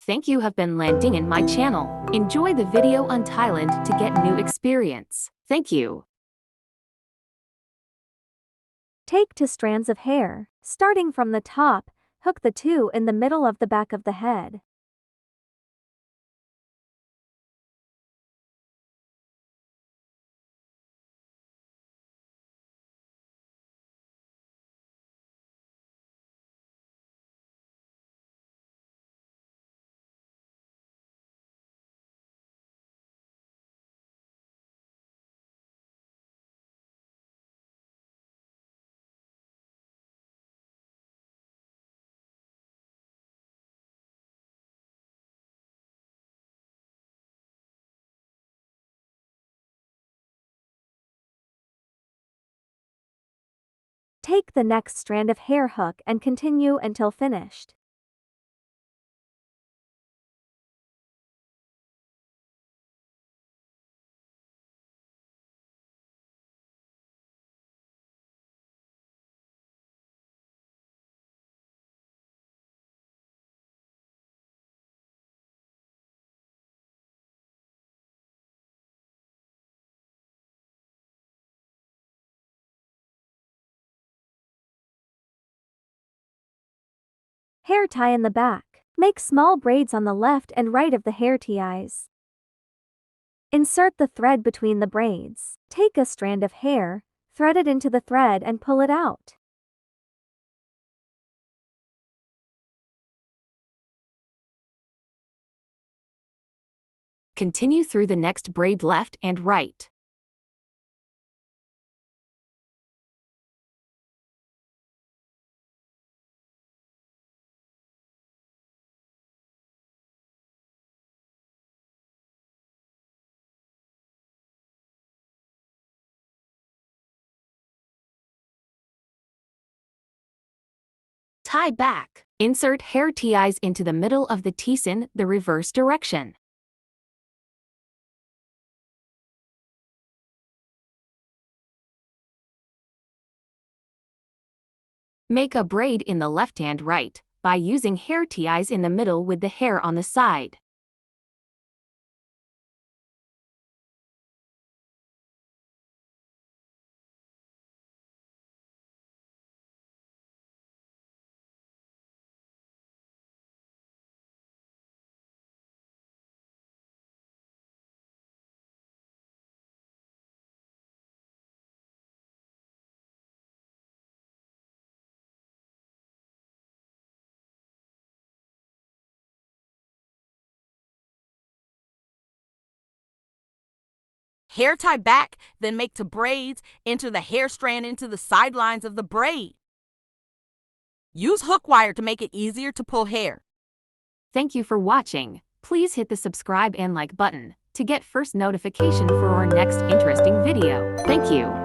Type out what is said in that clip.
Thank you have been landing in my channel. Enjoy the video on Thailand to get new experience. Thank you. Take 2 strands of hair. Starting from the top, hook the 2 in the middle of the back of the head. Take the next strand of hair hook and continue until finished. Hair tie in the back. Make small braids on the left and right of the hair ties. Insert the thread between the braids. Take a strand of hair, thread it into the thread and pull it out. Continue through the next braid left and right. Tie back. Insert hair ties into the middle of the ties in the reverse direction. Make a braid in the left and right by using hair ties in the middle with the hair on the side. Hair tie back, then make 2 braids, enter the hair strand into the sidelines of the braid. Use hook wire to make it easier to pull hair. Thank you for watching. Please hit the subscribe and like button to get first notification for our next interesting video. Thank you.